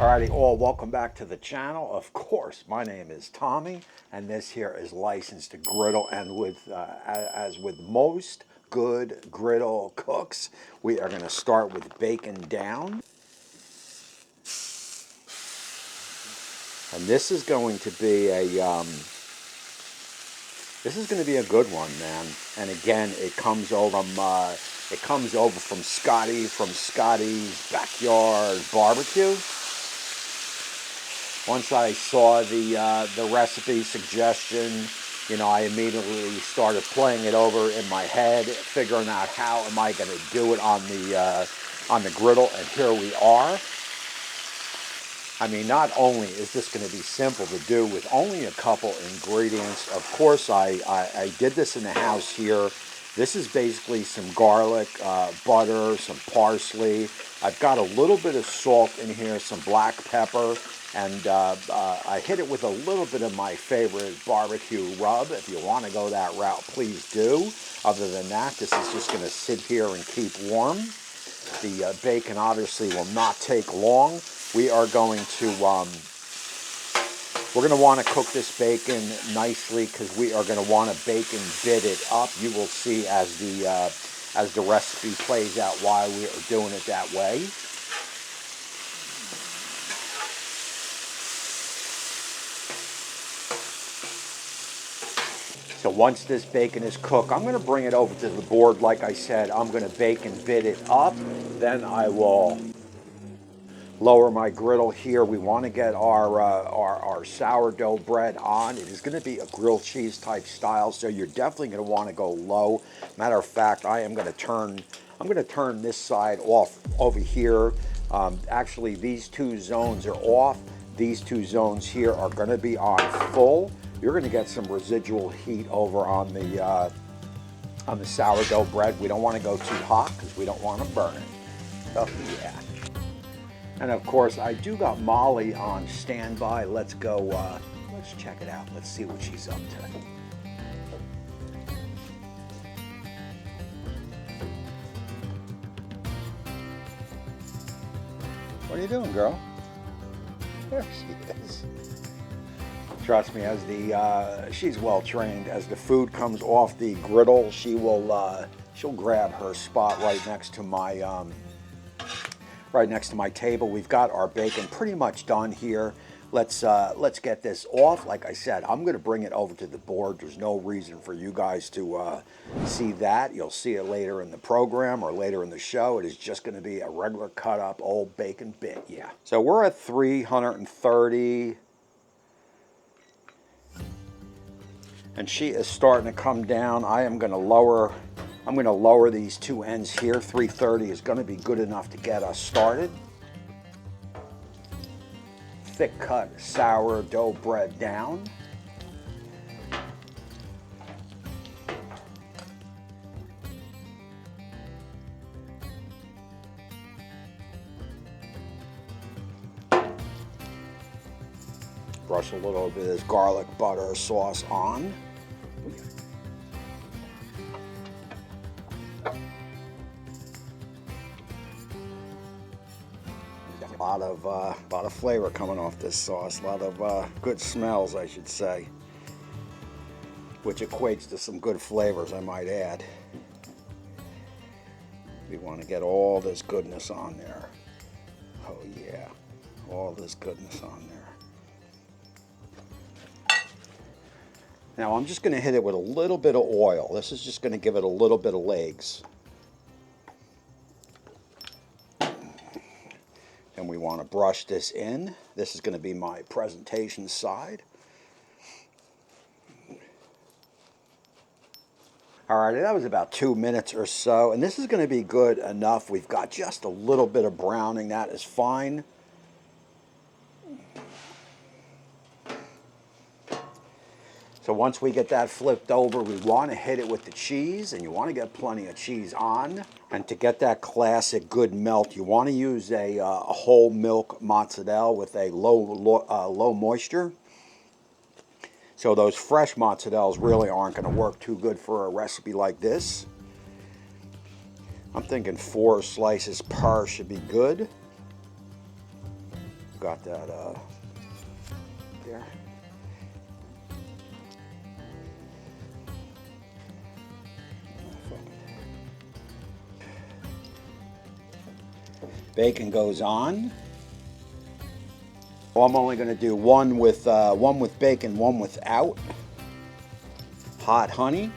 Alrighty, all welcome back to the channel. Of course, my name is Tommy, and this here is licensed to Griddle. And as with most good griddle cooks, we are going to start with bacon down. And this is going to be a good one, man. And again, it comes over from Scotty's Backyard Barbecue. Once I saw the recipe suggestion, you know, I immediately started playing it over in my head, figuring out how am I going to do it on the griddle, and here we are. I mean, not only is this going to be simple to do with only a couple ingredients. Of course, I did this in the house here. This is basically some garlic, butter, some parsley. I've got a little bit of salt in here, some black pepper, and I hit it with a little bit of my favorite barbecue rub. If you want to go that route, please do. Other than that, this is just going to sit here and keep warm. The bacon obviously will not take long. We are going to we're going to want to cook this bacon nicely because we are going to want to bacon bit it up. You will see as the recipe plays out why we are doing it that way. So once this bacon is cooked, I'm going to bring it over to the board. Like I said, I'm going to bacon bit it up. Then I will lower my griddle here. We want to get our sourdough bread on. It is going to be a grilled cheese type style, so you're definitely going to want to go low. Matter of fact, I'm going to turn this side off over here. Actually, these two zones are off. These two zones here are going to be on full. You're going to get some residual heat over on the sourdough bread. We don't want to go too hot because we don't want to burn it. Oh yeah. And of course, I do got Molly on standby. Let's go, let's check it out. Let's see what she's up to. What are you doing, girl? There she is. Trust me, she's well trained. As the food comes off the griddle, she'll grab her spot right next to my table. We've got our bacon pretty much done here. Let's get this off. Like I said, I'm going to bring it over to the board. There's no reason for you guys to see that. You'll see it later in the program or later in the show. It is just going to be a regular cut up old bacon bit. Yeah. So we're at 330. And she is starting to come down. I'm going to lower these two ends here. 330 is going to be good enough to get us started. Thick cut sourdough bread down. Brush a little bit of this garlic butter sauce on. A lot of flavor coming off this sauce. A lot of good smells, I should say, which equates to some good flavors, I might add. We want to get all this goodness on there. Oh yeah, all this goodness on there. Now I'm just going to hit it with a little bit of oil. This is just going to give it a little bit of legs. And we want to brush this in. This is going to be my presentation side. Alrighty, that was about 2 minutes or so, and this is going to be good enough. We've got just a little bit of browning. That is fine. So once we get that flipped over, we want to hit it with the cheese, and you want to get plenty of cheese on. And to get that classic good melt, you want to use a whole milk mozzarella with a low moisture. So those fresh mozzarellas really aren't going to work too good for a recipe like this. I'm thinking 4 slices per should be good. got that there. Bacon goes on. Well, I'm only going to do one with bacon, one without. Hot honey.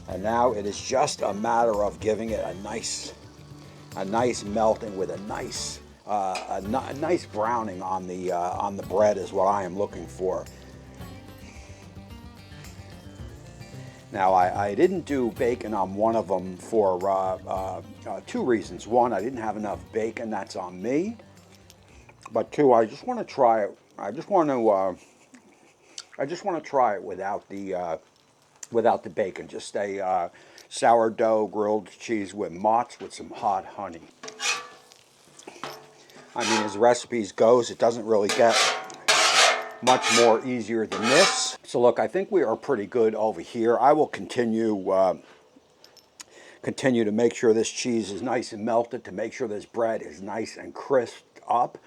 And now it is just a matter of giving it a nice melting with a nice browning on the bread is what I am looking for. Now I didn't do bacon on one of them for two reasons. One, I didn't have enough bacon. That's on me. But two, I just want to try it. I just want to try it without the bacon. Just a sourdough grilled cheese with mozz with some hot honey. I mean, as recipes goes, it doesn't really get much more easier than this. So look, I think we are pretty good over here. I will continue to make sure this cheese is nice and melted, to make sure this bread is nice and crisped up.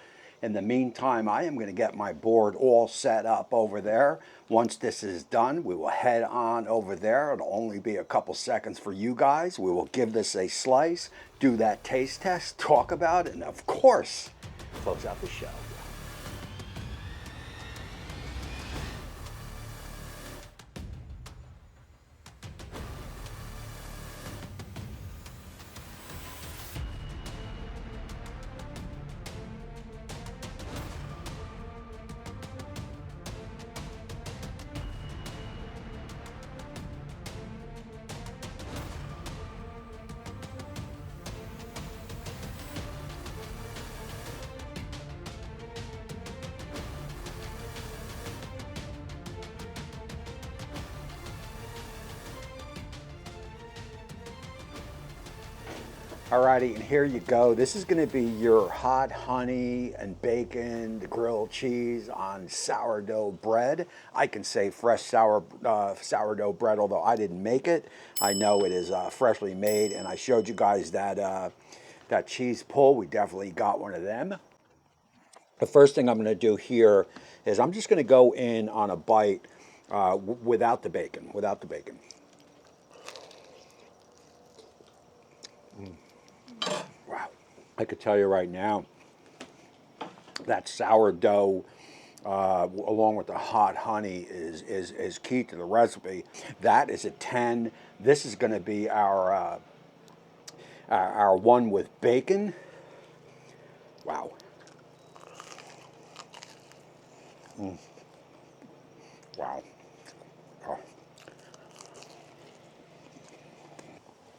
In the meantime, I am going to get my board all set up over there. Once this is done, we will head on over there. It'll only be a couple seconds for you guys. We will give this a slice, do that taste test, talk about it, and of course, close out the show. Alrighty, and here you go. This is going to be your hot honey and bacon, the grilled cheese on sourdough bread. I can say fresh sourdough bread, although I didn't make it. I know it is freshly made, and I showed you guys that that cheese pull. We definitely got one of them. The first thing I'm going to do here is I'm just going to go in on a bite without the bacon. Wow, I could tell you right now, that sourdough along with the hot honey is key to the recipe. That is a 10. This is going to be our one with bacon. Wow. Wow. Oh.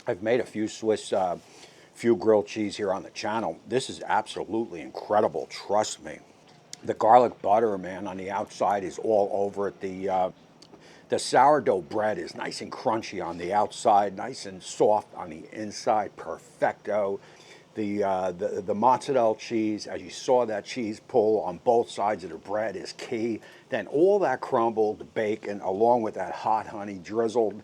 I've made a few few grilled cheese here on the channel. This is absolutely incredible, trust me. The garlic butter, man, on the outside is all over it. The sourdough bread is nice and crunchy on the outside, nice and soft on the inside, perfecto. The mozzarella cheese, as you saw that cheese pull on both sides of the bread, is key. Then all that crumbled bacon along with that hot honey drizzled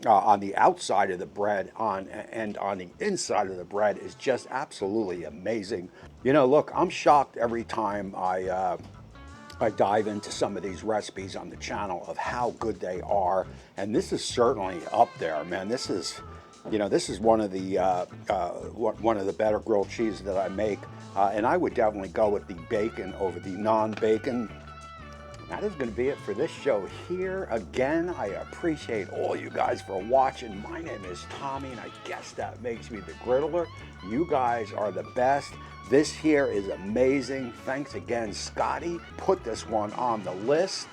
on the outside of the bread and on the inside of the bread is just absolutely amazing. You know, look, I'm shocked every time I dive into some of these recipes on the channel of how good they are, and this is certainly up there, man. This is, you know, this is one of the better grilled cheeses that I make, and I would definitely go with the bacon over the non-bacon. That is going to be it for this show here. Again, I appreciate all you guys for watching. My name is Tommy, and I guess that makes me the Griddler. You guys are the best. This here is amazing. Thanks again, Scotty. Put this one on the list.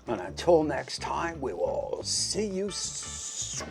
And until next time, we will see you soon.